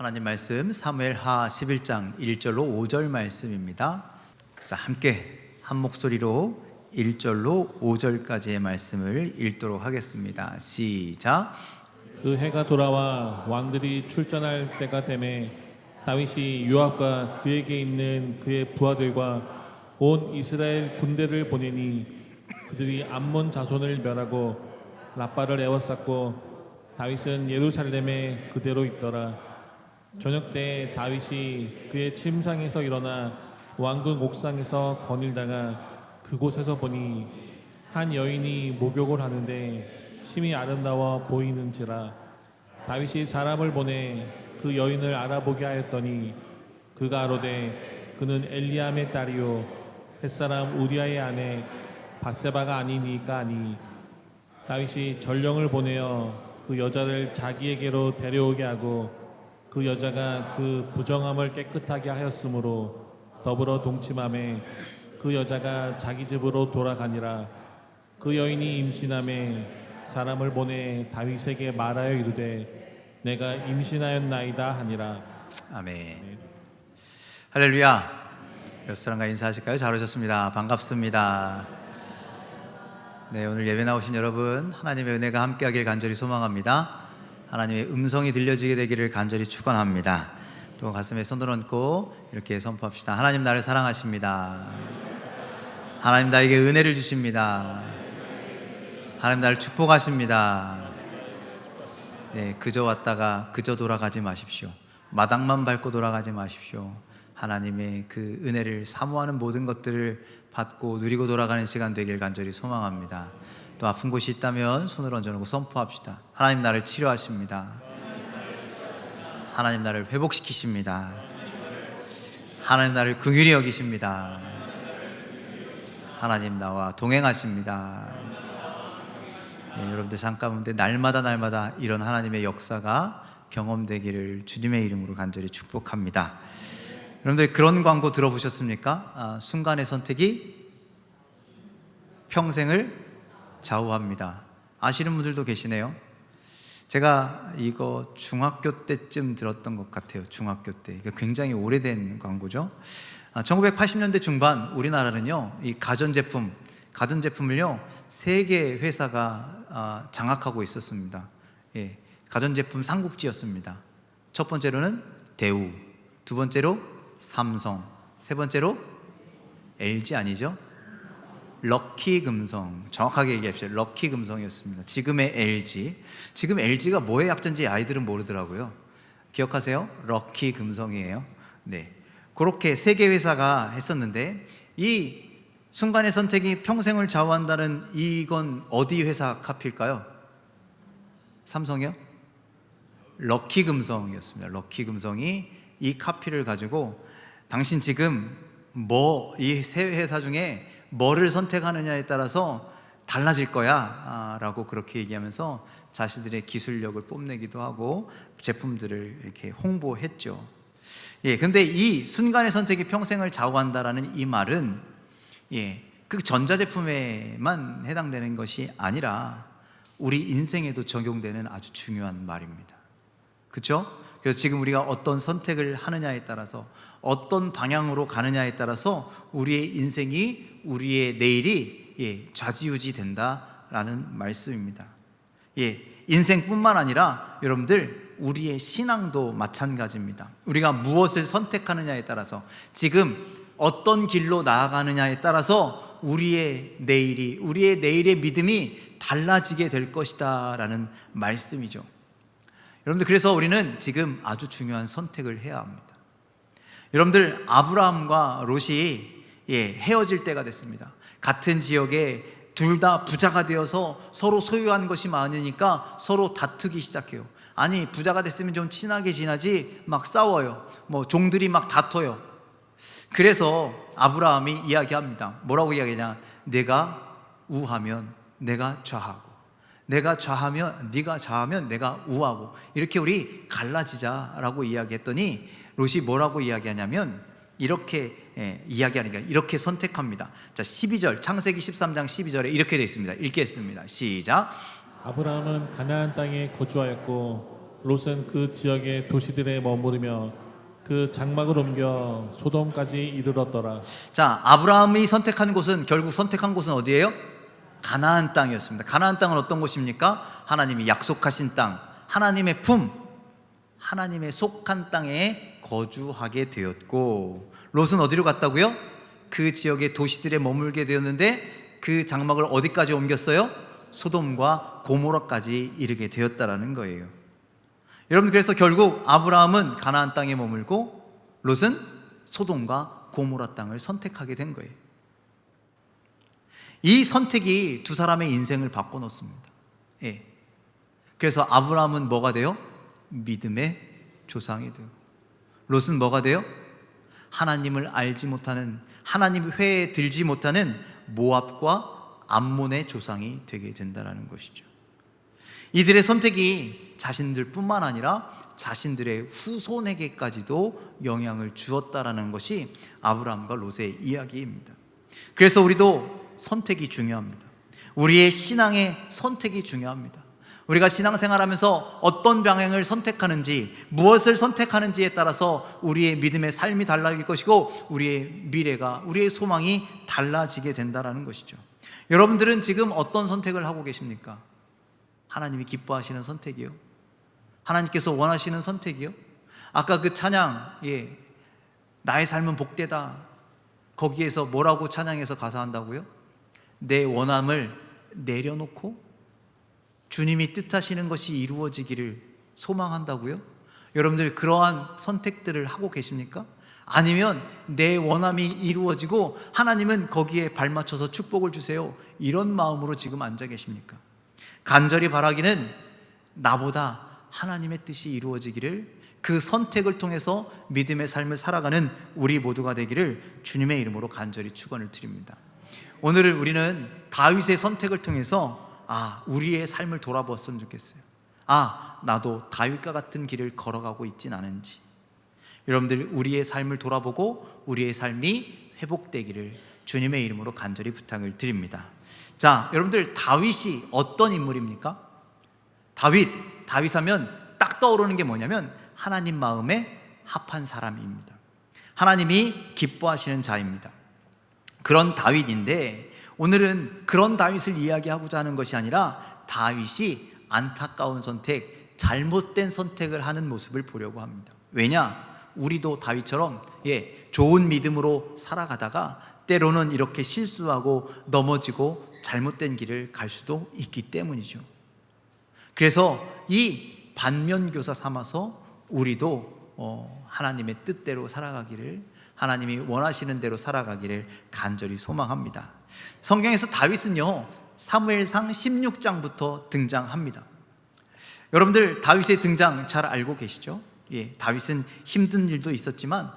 하나님 말씀 사무엘하 11장 1절로 5절 말씀입니다. 자, 함께 한 목소리로 1절로 5절까지의 말씀을 읽도록 하겠습니다. 시작. 그 해가 돌아와 왕들이 출전할 때가 되매 다윗이 요압과 그에게 있는 그의 부하들과 온 이스라엘 군대를 보내니 그들이 암몬 자손을 멸하고 라빠를 에워쌌고 다윗은 예루살렘에 그대로 있더라. 저녁 때 다윗이 그의 침상에서 일어나 왕궁 옥상에서 거닐다가 그곳에서 보니 한 여인이 목욕을 하는데 심히 아름다워 보이는지라. 다윗이 사람을 보내 그 여인을 알아보게 하였더니 그가 아뢰되 그는 엘리암의 딸이요 햇사람 우리아의 아내 밧세바가 아니니까 하니, 다윗이 전령을 보내어 그 여자를 자기에게로 데려오게 하고 그 여자가 그 부정함을 깨끗하게 하였으므로 더불어 동침함에 그 여자가 자기 집으로 돌아가니라. 그 여인이 임신함에 사람을 보내 다윗에게 말하여 이르되 내가 임신하였나이다 하니라. 아멘. 할렐루야. 옆 사람과 인사하실까요? 잘 오셨습니다. 반갑습니다. 네, 오늘 예배 나오신 여러분, 하나님의 은혜가 함께하길 간절히 소망합니다. 하나님의 음성이 들려지게 되기를 간절히 축원합니다. 또 가슴에 손을 얹고 이렇게 선포합시다. 하나님 나를 사랑하십니다. 하나님 나에게 은혜를 주십니다. 하나님 나를 축복하십니다. 네, 그저 왔다가 그저 돌아가지 마십시오. 마당만 밟고 돌아가지 마십시오. 하나님의 그 은혜를 사모하는 모든 것들을 받고 누리고 돌아가는 시간 되길 간절히 소망합니다. 또 아픈 곳이 있다면 손을 얹어놓고 선포합시다. 하나님 나를 치료하십니다. 하나님 나를 회복시키십니다. 하나님 나를 긍휼히 여기십니다. 하나님 나와 동행하십니다. 예, 여러분들 잠깐 가운데 날마다 이런 하나님의 역사가 경험되기를 주님의 이름으로 간절히 축복합니다. 여러분들 그런 광고 들어보셨습니까? 순간의 선택이 평생을 좌우합니다. 아시는 분들도 계시네요. 제가 이거 중학교 때쯤 들었던 것 같아요. 중학교 때. 굉장히 오래된 광고죠. 1980년대 중반 우리나라는요, 이 가전제품을요 3개 회사가 장악하고 있었습니다. 예, 가전제품 삼국지였습니다. 첫 번째로는 대우, 두 번째로 삼성, 세 번째로 LG 아니죠? 럭키금성, 정확하게 얘기합시다. 럭키금성이었습니다. 지금의 LG. 지금 LG가 뭐의 약자인지 아이들은 모르더라고요. 기억하세요? 럭키금성이에요. 네, 그렇게 3개 회사가 했었는데 이 순간의 선택이 평생을 좌우한다는 이건 어디 회사 카피일까요? 삼성이요? 럭키금성이었습니다. 럭키금성이 이 카피를 가지고 당신 지금 이 세 회사 중에 뭐를 선택하느냐에 따라서 달라질 거야 라고 그렇게 얘기하면서 자신들의 기술력을 뽐내기도 하고 제품들을 이렇게 홍보했죠. 예, 근데 이 순간의 선택이 평생을 좌우한다라는 이 말은 그 전자제품에만 해당되는 것이 아니라 우리 인생에도 적용되는 아주 중요한 말입니다. 그렇죠? 그래서 지금 우리가 어떤 선택을 하느냐에 따라서 어떤 방향으로 가느냐에 따라서 우리의 인생이, 우리의 내일이 좌지우지 된다라는 말씀입니다. 인생뿐만 아니라 여러분들 우리의 신앙도 마찬가지입니다. 우리가 무엇을 선택하느냐에 따라서, 지금 어떤 길로 나아가느냐에 따라서 우리의 내일의 믿음이 달라지게 될 것이다 라는 말씀이죠. 여러분들, 그래서 우리는 지금 아주 중요한 선택을 해야 합니다. 여러분들, 아브라함과 롯이 헤어질 때가 됐습니다. 같은 지역에 둘 다 부자가 되어서 서로 소유한 것이 많으니까 서로 다투기 시작해요. 아니, 부자가 됐으면 좀 친하게 지내지 막 싸워요. 종들이 막 다퉈요. 그래서 아브라함이 이야기합니다. 뭐라고 이야기하냐? 내가 우하면 내가 좌하고, 내가 좌하면 네가 좌하면 내가 우하고, 이렇게 우리 갈라지자라고 이야기했더니 롯이 뭐라고 이야기하냐면 이렇게 이야기하는 게 이렇게 선택합니다. 자, 12절, 창세기 13장 12절에 이렇게 되어 있습니다. 읽겠습니다. 시작. 아브라함은 가나안 땅에 거주하였고 롯은 그 지역의 도시들에 머무르며 그 장막을 옮겨 소돔까지 이르렀더라. 자, 아브라함이 선택한 곳은, 결국 선택한 곳은 어디예요? 가나안 땅이었습니다. 가나안 땅은 어떤 곳입니까? 하나님이 약속하신 땅, 하나님의 품, 하나님의 속한 땅에 거주하게 되었고, 롯은 어디로 갔다고요? 그 지역의 도시들에 머물게 되었는데 그 장막을 어디까지 옮겼어요? 소돔과 고모라까지 이르게 되었다라는 거예요. 여러분, 그래서 결국 아브라함은 가나안 땅에 머물고 롯은 소돔과 고모라 땅을 선택하게 된 거예요. 이 선택이 두 사람의 인생을 바꿔놓습니다. 예. 그래서 아브라함은 뭐가 돼요? 믿음의 조상이 되고, 롯은 뭐가 돼요? 하나님을 알지 못하는, 하나님 회에 들지 못하는 모압과 암몬의 조상이 되게 된다는 것이죠. 이들의 선택이 자신들뿐만 아니라 자신들의 후손에게까지도 영향을 주었다라는 것이 아브라함과 롯의 이야기입니다. 그래서 우리도 선택이 중요합니다. 우리의 신앙의 선택이 중요합니다. 우리가 신앙생활하면서 어떤 방향을 선택하는지, 무엇을 선택하는지에 따라서 우리의 믿음의 삶이 달라질 것이고 우리의 미래가, 우리의 소망이 달라지게 된다는 것이죠. 여러분들은 지금 어떤 선택을 하고 계십니까? 하나님이 기뻐하시는 선택이요? 하나님께서 원하시는 선택이요? 아까 그 찬양, 나의 삶은 복되다, 거기에서 뭐라고 찬양해서 가사한다고요? 내 원함을 내려놓고 주님이 뜻하시는 것이 이루어지기를 소망한다고요? 여러분들 그러한 선택들을 하고 계십니까? 아니면 내 원함이 이루어지고 하나님은 거기에 발맞춰서 축복을 주세요, 이런 마음으로 지금 앉아 계십니까? 간절히 바라기는 나보다 하나님의 뜻이 이루어지기를, 그 선택을 통해서 믿음의 삶을 살아가는 우리 모두가 되기를 주님의 이름으로 간절히 축원을 드립니다. 오늘 우리는 다윗의 선택을 통해서 우리의 삶을 돌아보았으면 좋겠어요. 나도 다윗과 같은 길을 걸어가고 있진 않은지. 여러분들 우리의 삶을 돌아보고 우리의 삶이 회복되기를 주님의 이름으로 간절히 부탁을 드립니다. 자, 여러분들 다윗이 어떤 인물입니까? 다윗 하면 딱 떠오르는 게 뭐냐면 하나님 마음에 합한 사람입니다. 하나님이 기뻐하시는 자입니다. 그런 다윗인데 오늘은 그런 다윗을 이야기하고자 하는 것이 아니라 다윗이 안타까운 선택, 잘못된 선택을 하는 모습을 보려고 합니다. 왜냐? 우리도 다윗처럼 좋은 믿음으로 살아가다가 때로는 이렇게 실수하고 넘어지고 잘못된 길을 갈 수도 있기 때문이죠. 그래서 이 반면교사 삼아서 우리도 하나님의 뜻대로 살아가기를, 하나님이 원하시는 대로 살아가기를 간절히 소망합니다. 성경에서 다윗은요, 사무엘상 16장부터 등장합니다. 여러분들 다윗의 등장 잘 알고 계시죠? 다윗은 힘든 일도 있었지만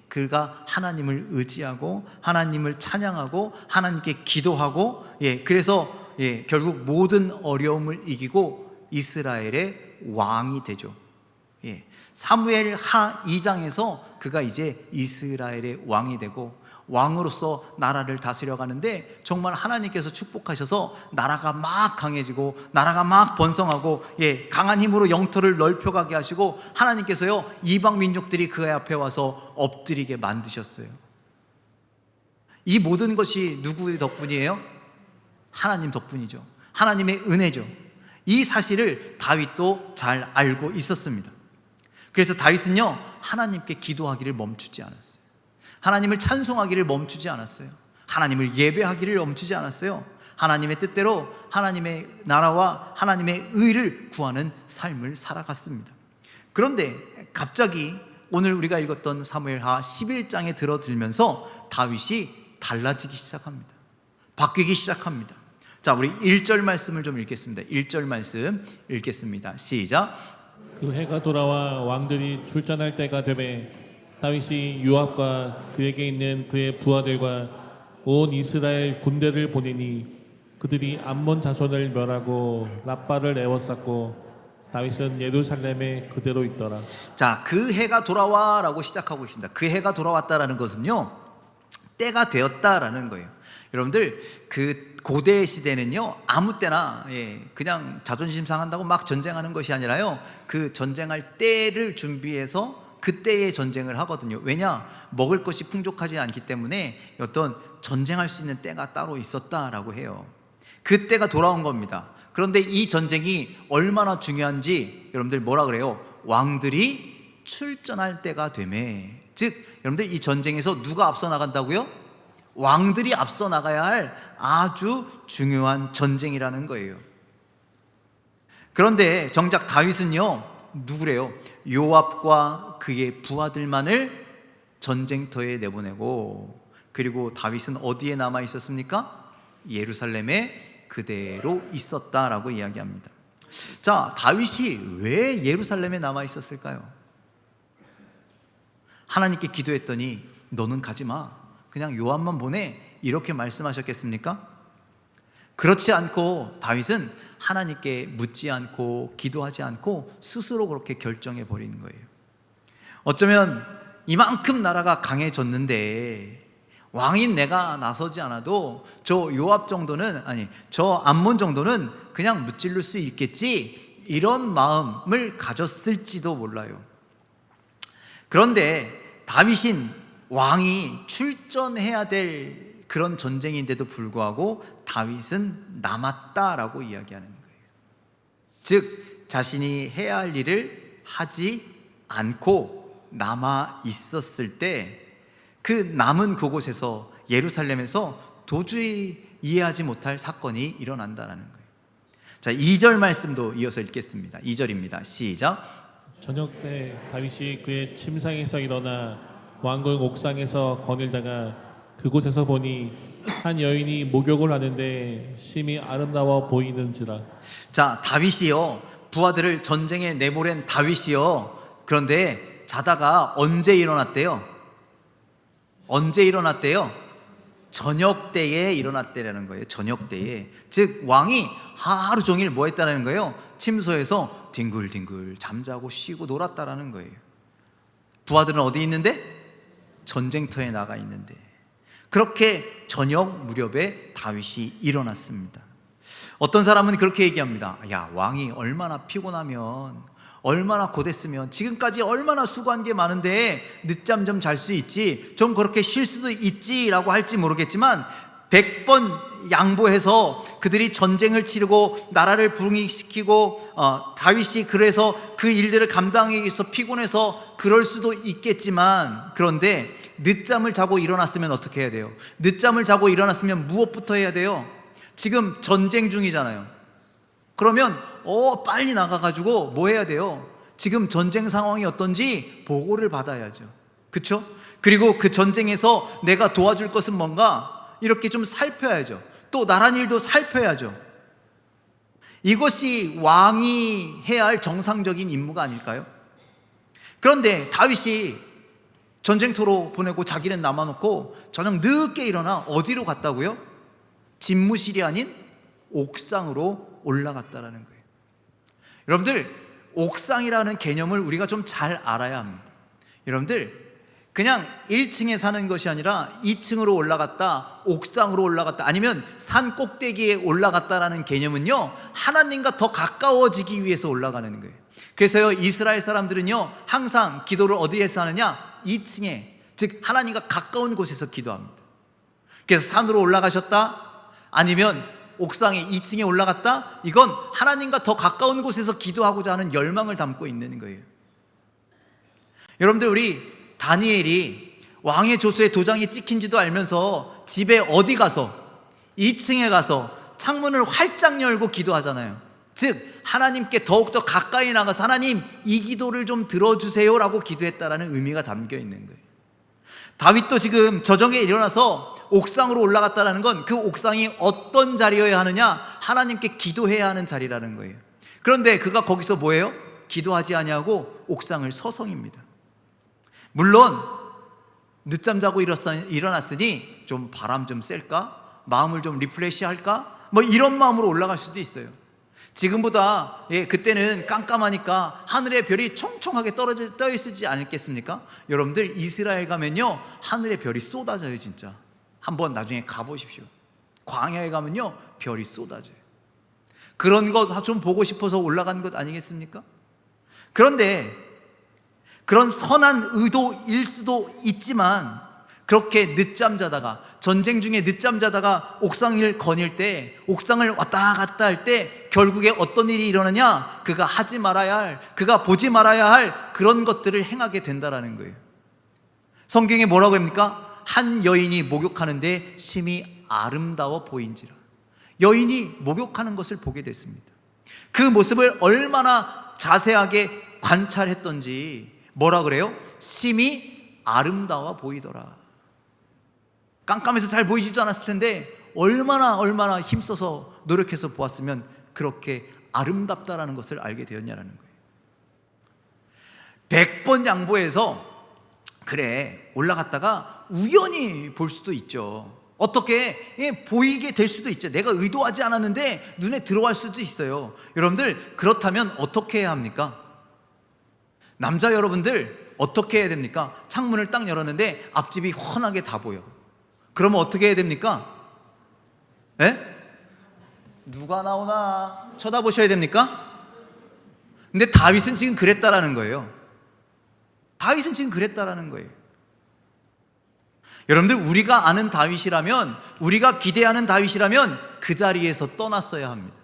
그가 하나님을 의지하고 하나님을 찬양하고 하나님께 기도하고 그래서 결국 모든 어려움을 이기고 이스라엘의 왕이 되죠. 사무엘 하 2장에서 그가 이제 이스라엘의 왕이 되고 왕으로서 나라를 다스려 가는데 정말 하나님께서 축복하셔서 나라가 막 강해지고 나라가 막 번성하고 강한 힘으로 영토를 넓혀가게 하시고 하나님께서요 이방 민족들이 그의 앞에 와서 엎드리게 만드셨어요. 이 모든 것이 누구의 덕분이에요? 하나님 덕분이죠. 하나님의 은혜죠. 이 사실을 다윗도 잘 알고 있었습니다. 그래서 다윗은요 하나님께 기도하기를 멈추지 않았어요. 하나님을 찬송하기를 멈추지 않았어요. 하나님을 예배하기를 멈추지 않았어요. 하나님의 뜻대로 하나님의 나라와 하나님의 의를 구하는 삶을 살아갔습니다. 그런데 갑자기 오늘 우리가 읽었던 사무엘하 11장에 들어들면서 다윗이 달라지기 시작합니다. 바뀌기 시작합니다. 자, 우리 1절 말씀을 좀 읽겠습니다. 1절 말씀 읽겠습니다. 시작. 그 해가 돌아와 왕들이 출전할 때가 되매 다윗이 요압과 그에게 있는 그의 부하들과 온 이스라엘 군대를 보내니 그들이 암몬 자손을 멸하고 랍바를 에워쌌고 다윗은 예루살렘에 그대로 있더라. 자, 그 해가 돌아와 라고 시작하고 있습니다. 그 해가 돌아왔다라는 것은요 때가 되었다라는 거예요. 여러분들 그 고대 시대는요 아무 때나 그냥 자존심 상한다고 막 전쟁하는 것이 아니라요 그 전쟁할 때를 준비해서 그때의 전쟁을 하거든요. 왜냐? 먹을 것이 풍족하지 않기 때문에 어떤 전쟁할 수 있는 때가 따로 있었다라고 해요. 그 때가 돌아온 겁니다. 그런데 이 전쟁이 얼마나 중요한지 여러분들 뭐라 그래요? 왕들이 출전할 때가 되매. 즉 여러분들 이 전쟁에서 누가 앞서 나간다고요? 왕들이 앞서 나가야 할 아주 중요한 전쟁이라는 거예요. 그런데 정작 다윗은요 누구래요? 요압과 그의 부하들만을 전쟁터에 내보내고, 그리고 다윗은 어디에 남아 있었습니까? 예루살렘에 그대로 있었다라고 이야기합니다. 자, 다윗이 왜 예루살렘에 남아 있었을까요? 하나님께 기도했더니 너는 가지 마, 그냥 요압만 보내, 이렇게 말씀하셨겠습니까? 그렇지 않고 다윗은 하나님께 묻지 않고 기도하지 않고 스스로 그렇게 결정해 버리는 거예요. 어쩌면 이만큼 나라가 강해졌는데 왕인 내가 나서지 않아도 저 요압 정도는, 아니 저 암몬 정도는 그냥 무찌를 수 있겠지, 이런 마음을 가졌을지도 몰라요. 그런데 다윗인 왕이 출전해야 될 그런 전쟁인데도 불구하고 다윗은 남았다라고 이야기하는 거예요. 즉 자신이 해야 할 일을 하지 않고 남아 있었을 때 그 남은 그곳에서, 예루살렘에서 도저히 이해하지 못할 사건이 일어난다는 거예요. 자, 2절 말씀도 이어서 읽겠습니다. 2절입니다. 시작. 저녁 때 다윗이 그의 침상에서 일어나 왕궁 옥상에서 거닐다가 그곳에서 보니 한 여인이 목욕을 하는데 심히 아름다워 보이는지라. 자, 다윗이요, 부하들을 전쟁에 내보낸 다윗이요, 그런데 자다가 언제 일어났대요? 언제 일어났대요? 저녁 때에 일어났대라는 거예요. 저녁 때에. 즉 왕이 하루 종일 뭐 했다는 거예요? 침소에서 뒹굴뒹굴 잠자고 쉬고 놀았다라는 거예요. 부하들은 어디 있는데? 전쟁터에 나가 있는데. 그렇게 저녁 무렵에 다윗이 일어났습니다. 어떤 사람은 그렇게 얘기합니다. 야, 왕이 얼마나 피곤하면, 얼마나 고됐으면, 지금까지 얼마나 수고한 게 많은데 늦잠 좀 잘 수 있지, 좀 그렇게 쉴 수도 있지 라고 할지 모르겠지만 100번 양보해서 그들이 전쟁을 치르고 나라를 부흥시키고 다윗이 그래서 그 일들을 감당하기 위해서 피곤해서 그럴 수도 있겠지만, 그런데 늦잠을 자고 일어났으면 어떻게 해야 돼요? 늦잠을 자고 일어났으면 무엇부터 해야 돼요? 지금 전쟁 중이잖아요. 그러면 빨리 나가가지고 뭐 해야 돼요? 지금 전쟁 상황이 어떤지 보고를 받아야죠. 그렇죠? 그리고 그 전쟁에서 내가 도와줄 것은 뭔가 이렇게 좀 살펴야죠. 또 나란 일도 살펴야죠. 이것이 왕이 해야 할 정상적인 임무가 아닐까요? 그런데 다윗이 전쟁터로 보내고 자기는 남아놓고 저녁 늦게 일어나 어디로 갔다고요? 집무실이 아닌 옥상으로 올라갔다라는 거예요. 여러분들, 옥상이라는 개념을 우리가 좀 잘 알아야 합니다. 여러분들, 그냥 1층에 사는 것이 아니라 2층으로 올라갔다, 옥상으로 올라갔다, 아니면 산 꼭대기에 올라갔다라는 개념은요, 하나님과 더 가까워지기 위해서 올라가는 거예요. 그래서요, 이스라엘 사람들은요, 항상 기도를 어디에서 하느냐? 2층에, 즉 하나님과 가까운 곳에서 기도합니다. 그래서 산으로 올라가셨다, 아니면 옥상에 2층에 올라갔다, 이건 하나님과 더 가까운 곳에서 기도하고자 하는 열망을 담고 있는 거예요. 여러분들, 우리 다니엘이 왕의 조서에 도장이 찍힌지도 알면서 집에 어디 가서 2층에 가서 창문을 활짝 열고 기도하잖아요. 즉 하나님께 더욱더 가까이 나가서 하나님, 이 기도를 좀 들어주세요 라고 기도했다라는 의미가 담겨 있는 거예요. 다윗도 지금 저녁에 일어나서 옥상으로 올라갔다는 건 그 옥상이 어떤 자리여야 하느냐? 하나님께 기도해야 하는 자리라는 거예요. 그런데 그가 거기서 뭐예요? 기도하지 아니하고 옥상을 서성입니다. 물론 늦잠 자고 일어났으니 좀 바람 좀 쐴까? 마음을 좀 리프레시 할까? 뭐 이런 마음으로 올라갈 수도 있어요. 지금보다 그때는 깜깜하니까 하늘의 별이 총총하게 떠 있을지 않겠습니까? 여러분들, 이스라엘 가면요 하늘의 별이 쏟아져요. 진짜 한번 나중에 가보십시오. 광야에 가면요 별이 쏟아져요. 그런 것 좀 보고 싶어서 올라간 것 아니겠습니까? 그런데 그런 선한 의도일 수도 있지만 그렇게 늦잠 자다가, 전쟁 중에 늦잠 자다가 옥상을 거닐 때, 옥상을 왔다 갔다 할 때 결국에 어떤 일이 일어나냐? 그가 하지 말아야 할, 그가 보지 말아야 할 그런 것들을 행하게 된다라는 거예요. 성경에 뭐라고 합니까? 한 여인이 목욕하는데 심히 아름다워 보인지라. 여인이 목욕하는 것을 보게 됐습니다. 그 모습을 얼마나 자세하게 관찰했던지 뭐라 그래요? 심히 아름다워 보이더라. 깜깜해서 잘 보이지도 않았을 텐데 얼마나 힘써서 노력해서 보았으면 그렇게 아름답다라는 것을 알게 되었냐라는 거예요. 100번 양보해서 그래 올라갔다가 우연히 볼 수도 있죠. 어떻게 보이게 될 수도 있죠. 내가 의도하지 않았는데 눈에 들어갈 수도 있어요. 여러분들 그렇다면 어떻게 해야 합니까? 남자 여러분들 어떻게 해야 됩니까? 창문을 딱 열었는데 앞집이 훤하게 다 보여. 그러면 어떻게 해야 됩니까? 에? 누가 나오나 쳐다보셔야 됩니까? 근데 다윗은 지금 그랬다라는 거예요. 다윗은 지금 그랬다라는 거예요. 여러분들 우리가 아는 다윗이라면, 우리가 기대하는 다윗이라면 그 자리에서 떠났어야 합니다.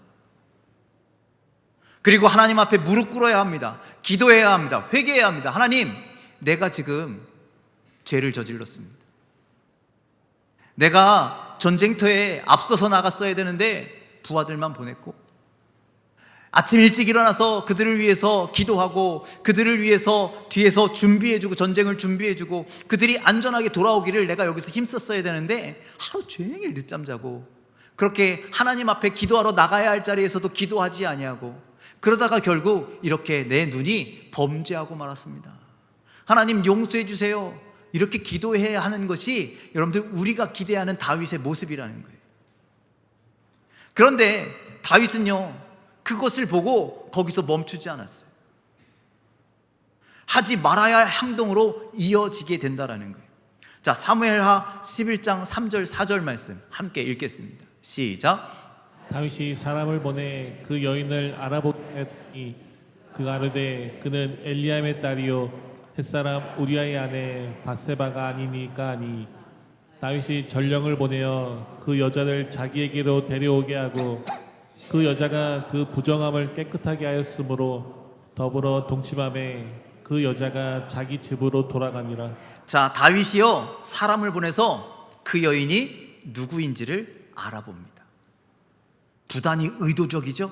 그리고 하나님 앞에 무릎 꿇어야 합니다. 기도해야 합니다. 회개해야 합니다. 하나님, 내가 지금 죄를 저질렀습니다. 내가 전쟁터에 앞서서 나갔어야 되는데 부하들만 보냈고, 아침 일찍 일어나서 그들을 위해서 기도하고 그들을 위해서 뒤에서 준비해주고 전쟁을 준비해주고 그들이 안전하게 돌아오기를 내가 여기서 힘썼어야 되는데 하루 종일 늦잠 자고 그렇게 하나님 앞에 기도하러 나가야 할 자리에서도 기도하지 아니하고 그러다가 결국 이렇게 내 눈이 범죄하고 말았습니다. 하나님 용서해 주세요. 이렇게 기도해야 하는 것이 여러분들 우리가 기대하는 다윗의 모습이라는 거예요. 그런데 다윗은요 그것을 보고 거기서 멈추지 않았어요. 하지 말아야 할 행동으로 이어지게 된다라는 거예요. 자, 사무엘하 11장 3절 4절 말씀 함께 읽겠습니다. 시작. 다윗이 사람을 보내 그 여인을 알아보니 그가 아르되 그는 엘리암의 딸이요 햇사람 우리아의 아내 밧세바가 아니니까 하니 다윗이 전령을 보내어 그 여자를 자기에게로 데려오게 하고 그 여자가 그 부정함을 깨끗하게 하였으므로 더불어 동침함에 그 여자가 자기 집으로 돌아가니라. 자, 다윗이요 사람을 보내서 그 여인이 누구인지를 알아봅니다. 부단히 의도적이죠.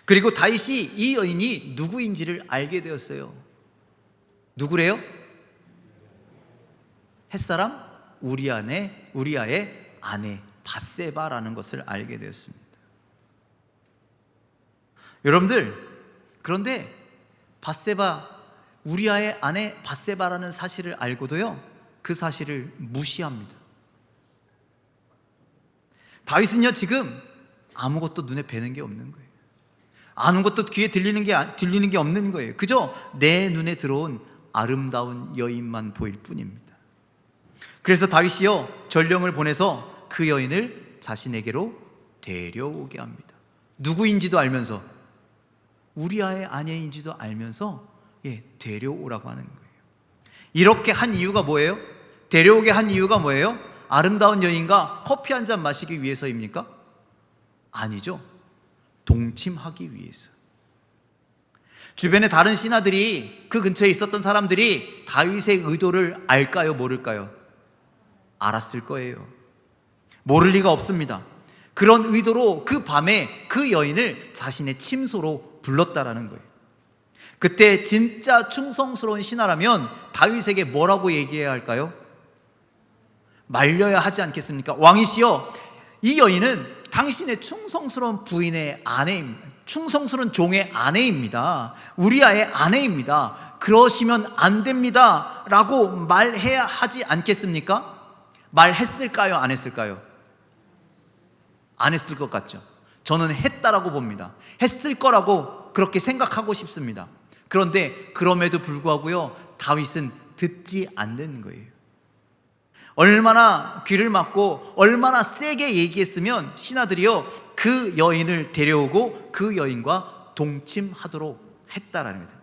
그리고 다윗이 이 여인이 누구인지를 알게 되었어요. 누구래요? 햇사람 우리아의 아내 밧세바라는 것을 알게 되었습니다. 여러분들, 그런데 밧세바, 우리아의 아내 밧세바라는 사실을 알고도요 그 사실을 무시합니다. 다윗은요 지금 아무것도 눈에 뵈는 게 없는 거예요. 아무것도 귀에 들리는 게 없는 거예요. 그저 내 눈에 들어온 아름다운 여인만 보일 뿐입니다. 그래서 다윗이요 전령을 보내서 그 여인을 자신에게로 데려오게 합니다. 누구인지도 알면서, 우리아의 아내인지도 알면서 데려오라고 하는 거예요. 이렇게 한 이유가 뭐예요? 데려오게 한 이유가 뭐예요? 아름다운 여인과 커피 한 잔 마시기 위해서입니까? 아니죠. 동침하기 위해서. 주변에 다른 신하들이, 그 근처에 있었던 사람들이 다윗의 의도를 알까요? 모를까요? 알았을 거예요. 모를 리가 없습니다. 그런 의도로 그 밤에 그 여인을 자신의 침소로 불렀다라는 거예요. 그때 진짜 충성스러운 신하라면 다윗에게 뭐라고 얘기해야 할까요? 말려야 하지 않겠습니까? 왕이시여, 이 여인은 당신의 충성스러운 부인의 아내입니다. 충성스러운 종의 아내입니다. 우리아의 아내입니다. 그러시면 안 됩니다 라고 말해야 하지 않겠습니까? 말했을까요? 안 했을까요? 안 했을 것 같죠? 저는 했다라고 봅니다. 했을 거라고 그렇게 생각하고 싶습니다. 그런데 그럼에도 불구하고요 다윗은 듣지 않는 거예요. 얼마나 귀를 막고 얼마나 세게 얘기했으면 신하들이요 그 여인을 데려오고 그 여인과 동침하도록 했다라는 거죠.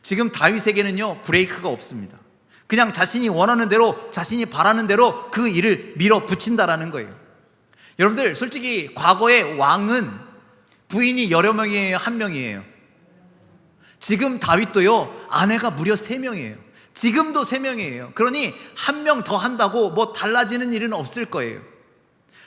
지금 다윗에게는요 브레이크가 없습니다. 그냥 자신이 원하는 대로, 자신이 바라는 대로 그 일을 밀어붙인다라는 거예요. 여러분들 솔직히 과거의 왕은 부인이 여러 명이에요, 한 명이에요? 지금 다윗도요 아내가 무려 3명이에요. 지금도 3명이에요. 그러니 한 명 더 한다고 뭐 달라지는 일은 없을 거예요.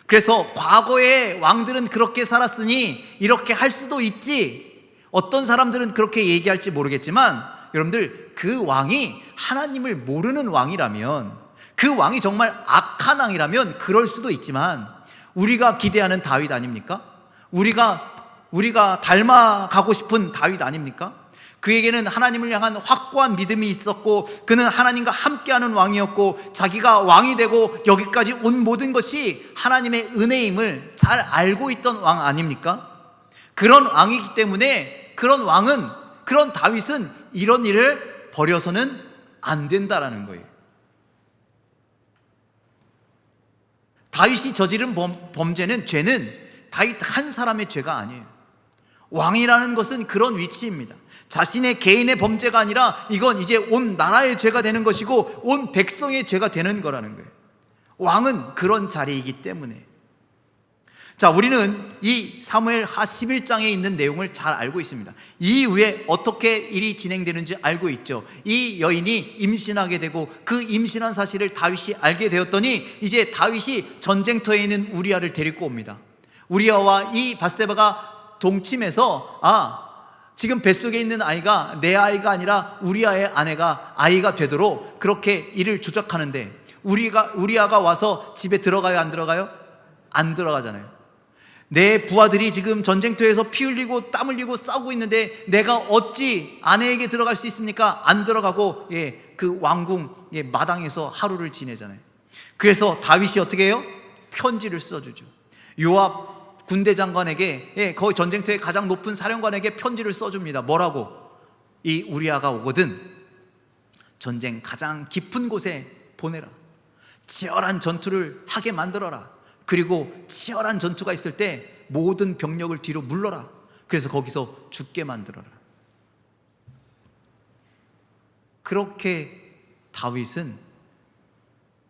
그래서 과거의 왕들은 그렇게 살았으니 이렇게 할 수도 있지, 어떤 사람들은 그렇게 얘기할지 모르겠지만, 여러분들 그 왕이 하나님을 모르는 왕이라면, 그 왕이 정말 악한 왕이라면 그럴 수도 있지만, 우리가 기대하는 다윗 아닙니까? 우리가 닮아가고 싶은 다윗 아닙니까? 그에게는 하나님을 향한 확고한 믿음이 있었고, 그는 하나님과 함께하는 왕이었고, 자기가 왕이 되고 여기까지 온 모든 것이 하나님의 은혜임을 잘 알고 있던 왕 아닙니까? 그런 왕이기 때문에 그런 왕은, 그런 다윗은 이런 일을 버려서는 안 된다라는 거예요. 다윗이 저지른 범죄는, 죄는 다윗 한 사람의 죄가 아니에요. 왕이라는 것은 그런 위치입니다. 자신의 개인의 범죄가 아니라 이건 이제 온 나라의 죄가 되는 것이고 온 백성의 죄가 되는 거라는 거예요. 왕은 그런 자리이기 때문에. 자, 우리는 이 사무엘 하 11장에 있는 내용을 잘 알고 있습니다. 이후에 어떻게 일이 진행되는지 알고 있죠. 이 여인이 임신하게 되고 그 임신한 사실을 다윗이 알게 되었더니 이제 다윗이 전쟁터에 있는 우리아를 데리고 옵니다. 우리아와 이 밧세바가 동침해서 지금 뱃속에 있는 아이가 내 아이가 아니라 우리아의 아내가 아이가 되도록 그렇게 일을 조작하는데, 우리아가 와서 집에 들어가요, 안 들어가요? 안 들어가잖아요. 내 부하들이 지금 전쟁터에서 피 흘리고 땀 흘리고 싸우고 있는데 내가 어찌 아내에게 들어갈 수 있습니까? 안 들어가고 그 왕궁 마당에서 하루를 지내잖아요. 그래서 다윗이 어떻게 해요? 편지를 써주죠. 요압 군대 장관에게, 거기 전쟁터의 가장 높은 사령관에게 편지를 써줍니다. 뭐라고? 이 우리아가 오거든 전쟁 가장 깊은 곳에 보내라. 치열한 전투를 하게 만들어라. 그리고 치열한 전투가 있을 때 모든 병력을 뒤로 물러라. 그래서 거기서 죽게 만들어라. 그렇게 다윗은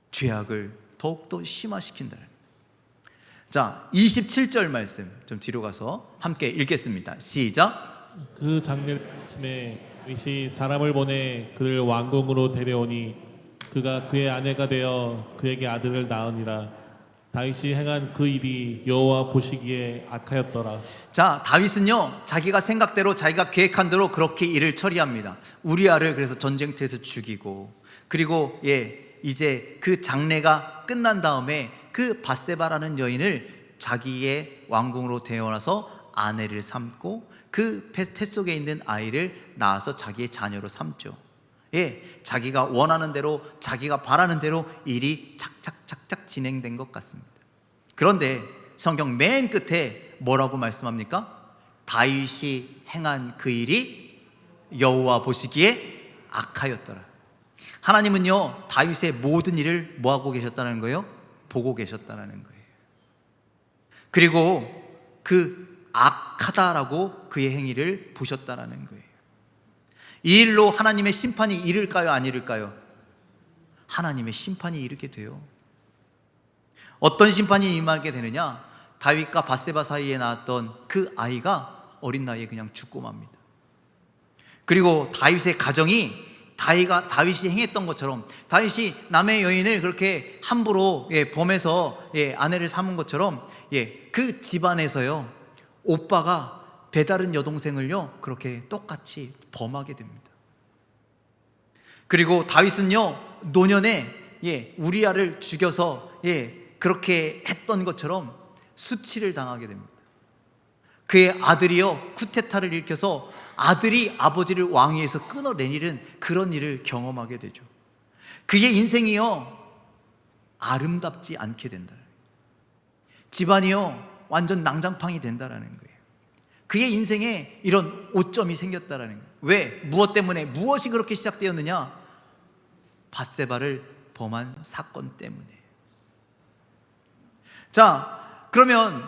죄악을 더욱더 심화시킨다는. 자, 27절 말씀 좀 뒤로 가서 함께 읽겠습니다. 시작. 그 장례쯤에 다윗이 사람을 보내 그를 왕궁으로 데려오니 그가 그의 아내가 되어 그에게 아들을 낳으니라. 다윗이 행한 그 일이 여호와 보시기에 악하였더라. 자, 다윗은요 자기가 생각대로, 자기가 계획한 대로 그렇게 일을 처리합니다. 우리아를 그래서 전쟁터에서 죽이고, 그리고 이제 그 장례가 끝난 다음에 그 밧세바라는 여인을 자기의 왕궁으로 데려와서 아내를 삼고 그 태 속에 있는 아이를 낳아서 자기의 자녀로 삼죠. 자기가 원하는 대로, 자기가 바라는 대로 일이 착착착착 진행된 것 같습니다. 그런데 성경 맨 끝에 뭐라고 말씀합니까? 다윗이 행한 그 일이 여호와 보시기에 악하였더라. 하나님은요 다윗의 모든 일을 뭐하고 계셨다는 거예요? 보고 계셨다는 거예요. 그리고 그 악하다라고 그의 행위를 보셨다는 거예요. 이 일로 하나님의 심판이 이를까요, 안 이를까요? 하나님의 심판이 이르게 돼요. 어떤 심판이 임하게 되느냐? 다윗과 밧세바 사이에 낳았던 그 아이가 어린 나이에 그냥 죽고 맙니다. 그리고 다윗의 가정이 다윗이 행했던 것처럼, 다윗이 남의 여인을 그렇게 함부로 범해서 아내를 삼은 것처럼 그 집안에서요 오빠가 배다른 여동생을요 그렇게 똑같이 범하게 됩니다. 그리고 다윗은요 노년에 우리아를 죽여서 그렇게 했던 것처럼 수치를 당하게 됩니다. 그의 아들이요 쿠데타를 일으켜서 아들이 아버지를 왕위에서 끊어내리는 그런 일을 경험하게 되죠. 그의 인생이요 아름답지 않게 된다. 집안이요 완전 낭장팡이 된다라는 거예요. 그의 인생에 이런 오점이 생겼다라는 거예요. 왜? 무엇 때문에? 무엇이 그렇게 시작되었느냐? 밧세바를 범한 사건 때문에. 자, 그러면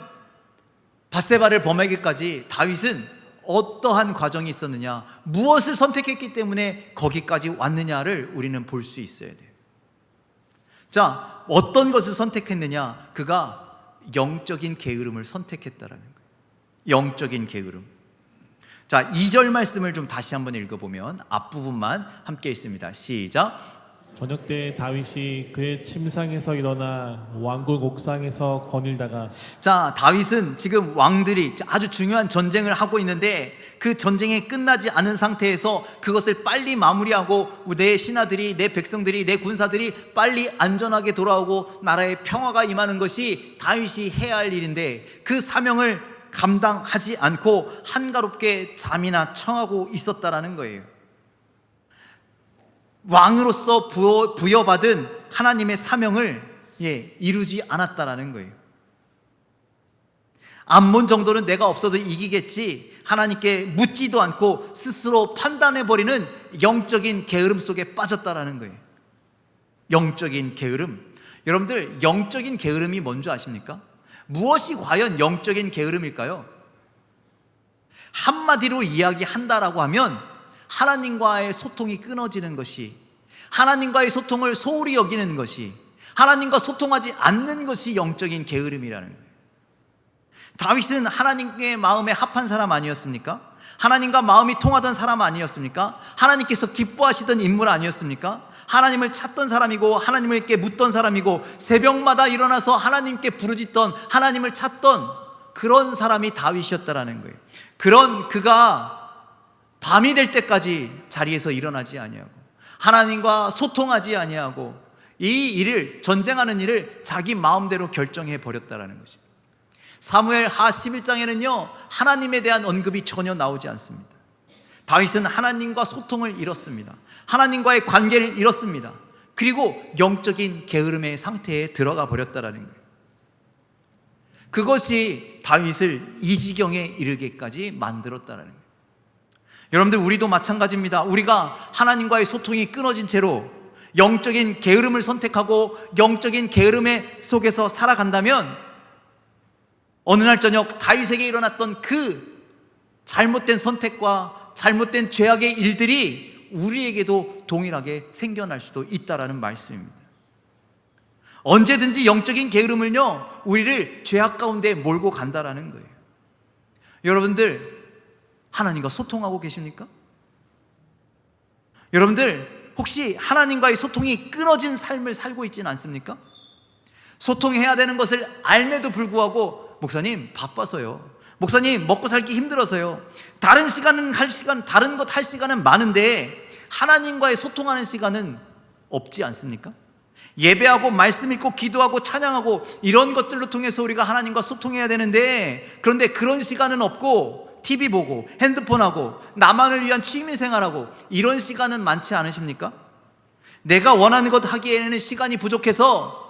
밧세바를 범하기까지 다윗은 어떠한 과정이 있었느냐, 무엇을 선택했기 때문에 거기까지 왔느냐를 우리는 볼 수 있어야 돼요. 자, 어떤 것을 선택했느냐? 그가 영적인 게으름을 선택했다라는 거예요. 영적인 게으름. 자, 2절 말씀을 좀 다시 한번 읽어보면 앞부분만 함께 있습니다. 시작. 저녁 때 다윗이 그의 침상에서 일어나 왕궁 옥상에서 거닐다가. 자, 다윗은 지금 왕들이 아주 중요한 전쟁을 하고 있는데 그 전쟁이 끝나지 않은 상태에서 그것을 빨리 마무리하고 내 신하들이, 내 백성들이, 내 군사들이 빨리 안전하게 돌아오고 나라에 평화가 임하는 것이 다윗이 해야 할 일인데 그 사명을 감당하지 않고 한가롭게 잠이나 청하고 있었다라는 거예요. 왕으로서 부여받은 하나님의 사명을 이루지 않았다라는 거예요. 암몬 정도는 내가 없어도 이기겠지, 하나님께 묻지도 않고 스스로 판단해버리는 영적인 게으름 속에 빠졌다라는 거예요. 영적인 게으름. 여러분들, 영적인 게으름이 뭔지 아십니까? 무엇이 과연 영적인 게으름일까요? 한마디로 이야기한다라고 하면 하나님과의 소통이 끊어지는 것이, 하나님과의 소통을 소홀히 여기는 것이, 하나님과 소통하지 않는 것이 영적인 게으름이라는 거예요. 다윗은 하나님의 마음에 합한 사람 아니었습니까? 하나님과 마음이 통하던 사람 아니었습니까? 하나님께서 기뻐하시던 인물 아니었습니까? 하나님을 찾던 사람이고 하나님께 묻던 사람이고 새벽마다 일어나서 하나님께 부르짖던, 하나님을 찾던 그런 사람이 다윗이었다라는 거예요. 그런 그가 밤이 될 때까지 자리에서 일어나지 아니하고 하나님과 소통하지 아니하고 이 일을, 전쟁하는 일을 자기 마음대로 결정해 버렸다라는 것입니다. 사무엘 하 11장에는요 하나님에 대한 언급이 전혀 나오지 않습니다. 다윗은 하나님과 소통을 잃었습니다. 하나님과의 관계를 잃었습니다. 그리고 영적인 게으름의 상태에 들어가 버렸다라는 거예요. 그것이 다윗을 이 지경에 이르게까지 만들었다라는 거예요. 여러분들, 우리도 마찬가지입니다. 우리가 하나님과의 소통이 끊어진 채로 영적인 게으름을 선택하고 영적인 게으름의 속에서 살아간다면 어느 날 저녁 다윗에게 일어났던 그 잘못된 선택과 잘못된 죄악의 일들이 우리에게도 동일하게 생겨날 수도 있다라는 말씀입니다. 언제든지 영적인 게으름을요 우리를 죄악 가운데 몰고 간다라는 거예요. 여러분들, 하나님과 소통하고 계십니까? 여러분들, 혹시 하나님과의 소통이 끊어진 삶을 살고 있지는 않습니까? 소통해야 되는 것을 알매도 불구하고 목사님 바빠서요, 목사님 먹고 살기 힘들어서요, 다른 시간은 할 시간, 다른 것 할 시간은 많은데 하나님과의 소통하는 시간은 없지 않습니까? 예배하고 말씀 읽고 기도하고 찬양하고 이런 것들로 통해서 우리가 하나님과 소통해야 되는데, 그런데 그런 시간은 없고 TV 보고 핸드폰하고 나만을 위한 취미생활하고 이런 시간은 많지 않으십니까? 내가 원하는 것 하기에는 시간이 부족해서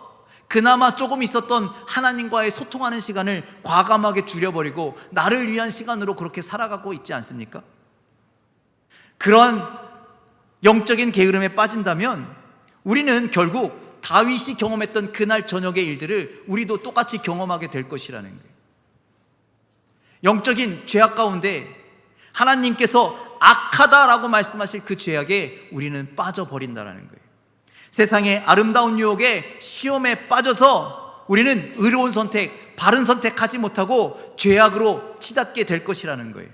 그나마 조금 있었던 하나님과의 소통하는 시간을 과감하게 줄여버리고 나를 위한 시간으로 그렇게 살아가고 있지 않습니까? 그런 영적인 게으름에 빠진다면 우리는 결국 다윗이 경험했던 그날 저녁의 일들을 우리도 똑같이 경험하게 될 것이라는 거예요. 영적인 죄악 가운데 하나님께서 악하다라고 말씀하실 그 죄악에 우리는 빠져버린다라는 거예요. 세상의 아름다운 유혹에 시험에 빠져서 우리는 의로운 선택, 바른 선택하지 못하고 죄악으로 치닫게 될 것이라는 거예요.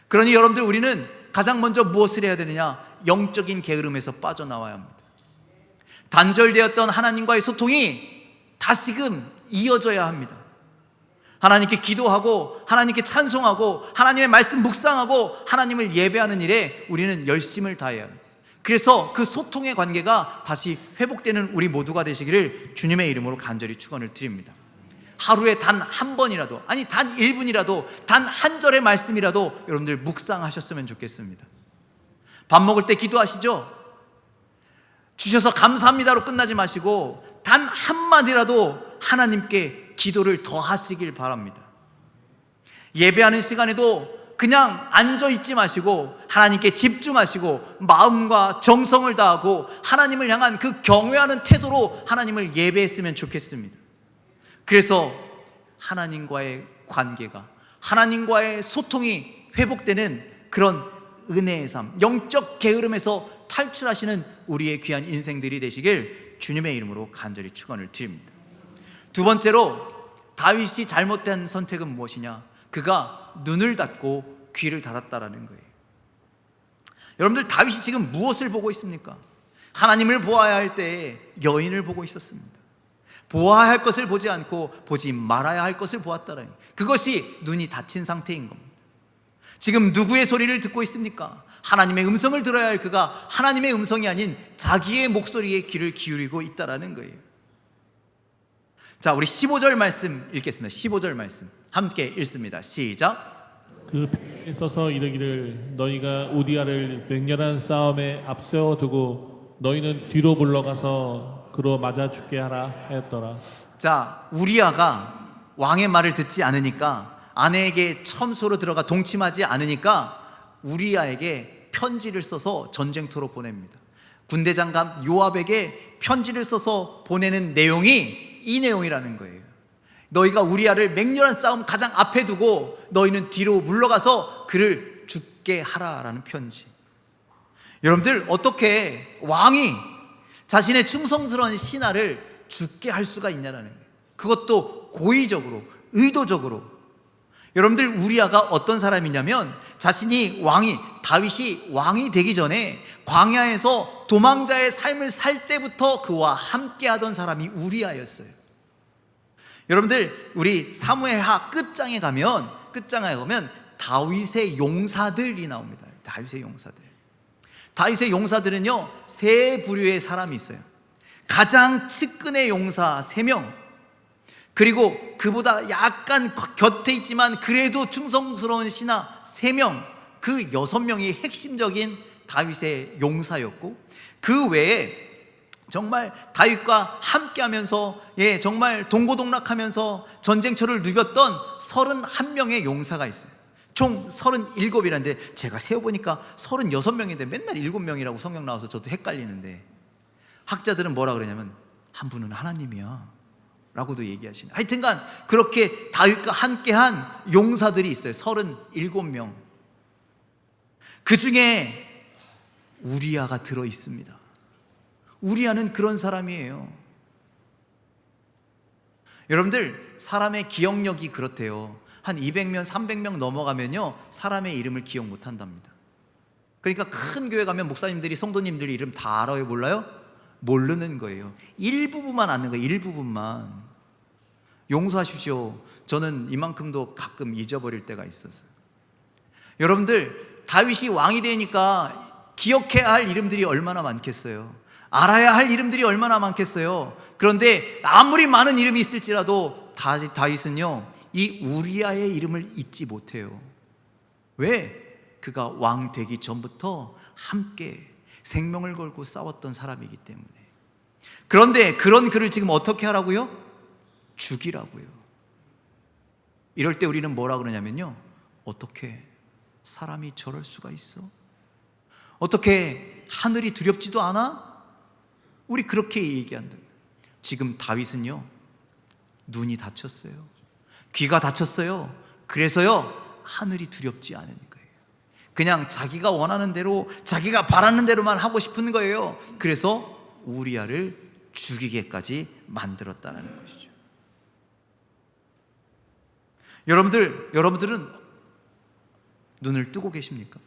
그러니 여러분들, 우리는 가장 먼저 무엇을 해야 되느냐? 영적인 게으름에서 빠져나와야 합니다. 단절되었던 하나님과의 소통이 다시금 이어져야 합니다. 하나님께 기도하고 하나님께 찬송하고 하나님의 말씀 묵상하고 하나님을 예배하는 일에 우리는 열심을 다해야 합니다. 그래서 그 소통의 관계가 다시 회복되는 우리 모두가 되시기를 주님의 이름으로 간절히 축원을 드립니다. 하루에 단 한 번이라도, 아니 단 1분이라도, 단 한 절의 말씀이라도 여러분들 묵상하셨으면 좋겠습니다. 밥 먹을 때 기도하시죠? 주셔서 감사합니다로 끝나지 마시고 단 한마디라도 하나님께 기도를 더 하시길 바랍니다. 예배하는 시간에도 그냥 앉아 있지 마시고 하나님께 집중하시고 마음과 정성을 다하고 하나님을 향한 그 경외하는 태도로 하나님을 예배했으면 좋겠습니다. 그래서 하나님과의 관계가, 하나님과의 소통이 회복되는 그런 은혜의 삶, 영적 게으름에서 탈출하시는 우리의 귀한 인생들이 되시길 주님의 이름으로 간절히 축원을 드립니다. 두 번째로 다윗이 잘못된 선택은 무엇이냐? 그가 눈을 닫고 귀를 닫았다라는 거예요. 여러분들, 다윗이 지금 무엇을 보고 있습니까? 하나님을 보아야 할 때에 여인을 보고 있었습니다. 보아야 할 것을 보지 않고 보지 말아야 할 것을 보았다라니, 그것이 눈이 닫힌 상태인 겁니다. 지금 누구의 소리를 듣고 있습니까? 하나님의 음성을 들어야 할 그가 하나님의 음성이 아닌 자기의 목소리에 귀를 기울이고 있다라는 거예요. 자, 우리 15절 말씀 읽겠습니다. 15절 말씀 함께 읽습니다. 시작. 그 편에 서서 이르기를 너희가 우리아를 맹렬한 싸움에 앞세워 두고 너희는 뒤로 물러가서 그로 맞아 죽게 하라 하였더라. 자, 우리아가 왕의 말을 듣지 않으니까, 아내에게 첨소로 들어가 동침하지 않으니까 우리아에게 편지를 써서 전쟁터로 보냅니다. 군대 장관 요압에게 편지를 써서 보내는 내용이 이 내용이라는 거예요. 너희가 우리아를 맹렬한 싸움 가장 앞에 두고 너희는 뒤로 물러가서 그를 죽게 하라라는 편지. 여러분들, 어떻게 왕이 자신의 충성스러운 신하를 죽게 할 수가 있냐라는 거예요. 그것도 고의적으로, 의도적으로. 여러분들, 우리아가 어떤 사람이냐면 다윗이 왕이 되기 전에 광야에서 도망자의 삶을 살 때부터 그와 함께 하던 사람이 우리아였어요. 여러분들, 우리 사무엘하 끝장에 가면 다윗의 용사들이 나옵니다. 다윗의 용사들은요, 세 부류의 사람이 있어요. 가장 측근의 용사 3명, 그리고 그보다 약간 곁에 있지만 그래도 충성스러운 신하 3명, 그 6명이 핵심적인 다윗의 용사였고, 그 외에 정말 다윗과 함께하면서 정말 동고동락하면서 전쟁터를 누볐던 31명의 용사가 있어요. 총 37이라는데 제가 세어보니까 36명인데 맨날 7명이라고 성경 나와서 저도 헷갈리는데, 학자들은 뭐라 그러냐면 한 분은 하나님이야 라고도 얘기하시네. 하여튼간 그렇게 다윗과 함께한 용사들이 있어요. 37명. 그 중에 우리아가 들어있습니다. 우리아는 그런 사람이에요. 여러분들, 사람의 기억력이 그렇대요. 한 200명, 300명 넘어가면요, 사람의 이름을 기억 못한답니다. 그러니까 큰 교회 가면 목사님들이, 성도님들 이름 다 알아요? 몰라요? 모르는 거예요. 일부분만 아는 거예요. 일부분만. 용서하십시오. 저는 이만큼도 가끔 잊어버릴 때가 있었어요. 여러분들, 다윗이 왕이 되니까 기억해야 할 이름들이 얼마나 많겠어요. 알아야 할 이름들이 얼마나 많겠어요. 그런데 아무리 많은 이름이 있을지라도 다윗은요, 이 우리아의 이름을 잊지 못해요. 왜? 그가 왕 되기 전부터 함께 생명을 걸고 싸웠던 사람이기 때문에. 그런데 그런 그를 지금 어떻게 하라고요? 죽이라고요. 이럴 때 우리는 뭐라 그러냐면요, 어떻게 사람이 저럴 수가 있어? 어떻게 하늘이 두렵지도 않아? 우리 그렇게 얘기한다. 지금 다윗은요, 눈이 다쳤어요. 귀가 다쳤어요. 그래서요, 하늘이 두렵지 않은 거예요. 그냥 자기가 원하는 대로, 자기가 바라는 대로만 하고 싶은 거예요. 그래서 우리아를 죽이게까지 만들었다는 것이죠. 여러분들은 눈을 뜨고 계십니까?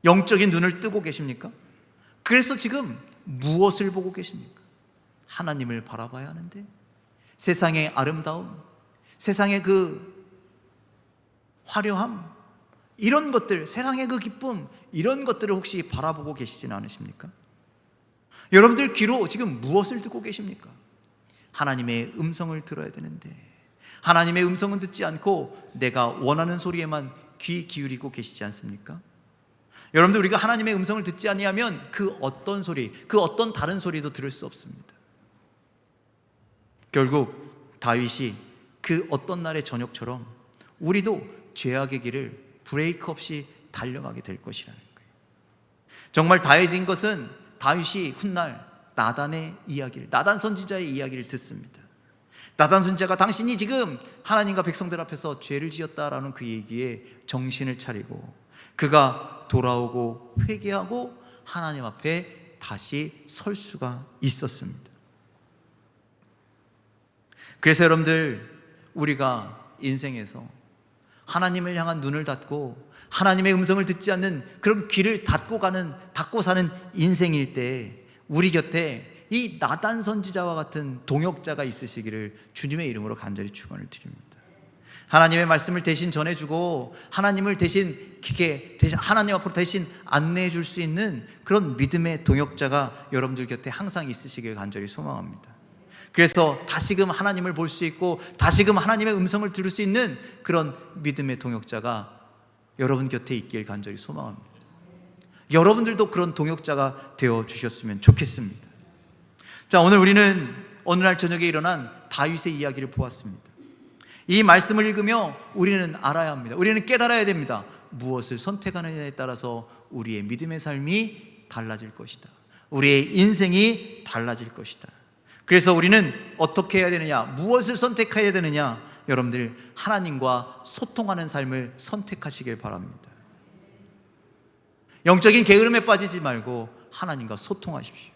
영적인 눈을 뜨고 계십니까? 그래서 지금 무엇을 보고 계십니까? 하나님을 바라봐야 하는데, 세상의 아름다움, 세상의 그 화려함, 이런 것들, 세상의 그 기쁨, 이런 것들을 혹시 바라보고 계시지는 않으십니까? 여러분들 귀로 지금 무엇을 듣고 계십니까? 하나님의 음성을 들어야 되는데, 하나님의 음성은 듣지 않고 내가 원하는 소리에만 귀 기울이고 계시지 않습니까? 여러분들, 우리가 하나님의 음성을 듣지 아니하면 그 어떤 소리, 그 어떤 다른 소리도 들을 수 없습니다. 결국 다윗이 그 어떤 날의 저녁처럼 우리도 죄악의 길을 브레이크 없이 달려가게 될 것이라는 거예요. 정말 다행인 것은 다윗이 훗날 나단의 이야기를, 나단 선지자의 이야기를 듣습니다. 나단 선지자가 당신이 지금 하나님과 백성들 앞에서 죄를 지었다라는 그 얘기에 정신을 차리고 그가 돌아오고 회개하고 하나님 앞에 다시 설 수가 있었습니다. 그래서 여러분들, 우리가 인생에서 하나님을 향한 눈을 닫고 하나님의 음성을 듣지 않는 그런 귀를 닫고 사는 인생일 때 우리 곁에 이 나단 선지자와 같은 동역자가 있으시기를 주님의 이름으로 간절히 축원을 드립니다. 하나님의 말씀을 대신 전해주고 하나님을 대신 하나님 앞으로 대신 안내해 줄 수 있는 그런 믿음의 동역자가 여러분들 곁에 항상 있으시길 간절히 소망합니다. 그래서 다시금 하나님을 볼 수 있고 다시금 하나님의 음성을 들을 수 있는 그런 믿음의 동역자가 여러분 곁에 있길 간절히 소망합니다. 여러분들도 그런 동역자가 되어 주셨으면 좋겠습니다. 자, 오늘 우리는 오늘날 저녁에 일어난 다윗의 이야기를 보았습니다. 이 말씀을 읽으며 우리는 알아야 합니다. 우리는 깨달아야 됩니다. 무엇을 선택하느냐에 따라서 우리의 믿음의 삶이 달라질 것이다. 우리의 인생이 달라질 것이다. 그래서 우리는 어떻게 해야 되느냐, 무엇을 선택해야 되느냐, 여러분들 하나님과 소통하는 삶을 선택하시길 바랍니다. 영적인 게으름에 빠지지 말고 하나님과 소통하십시오.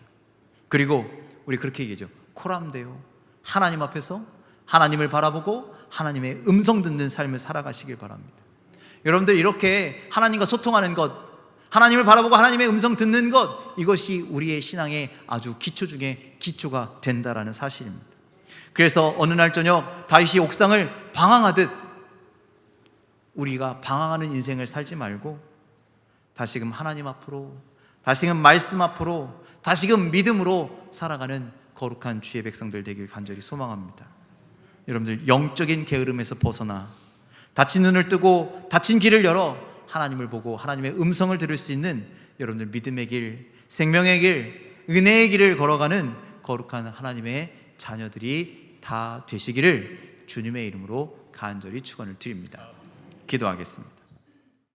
그리고 우리 그렇게 얘기하죠. 코람데오, 하나님 앞에서 하나님을 바라보고 하나님의 음성 듣는 삶을 살아가시길 바랍니다. 여러분들 이렇게 하나님과 소통하는 것, 하나님을 바라보고 하나님의 음성 듣는 것, 이것이 우리의 신앙의 아주 기초 중에 기초가 된다라는 사실입니다. 그래서 어느 날 저녁 다윗이 옥상을 방황하듯 우리가 방황하는 인생을 살지 말고 다시금 하나님 앞으로, 다시금 말씀 앞으로, 다시금 믿음으로 살아가는 거룩한 주의 백성들 되길 간절히 소망합니다. 여러분들 영적인 게으름에서 벗어나 닫힌 눈을 뜨고 닫힌 길을 열어 하나님을 보고 하나님의 음성을 들을 수 있는 여러분들 믿음의 길, 생명의 길, 은혜의 길을 걸어가는 거룩한 하나님의 자녀들이 다 되시기를 주님의 이름으로 간절히 축원을 드립니다. 기도하겠습니다.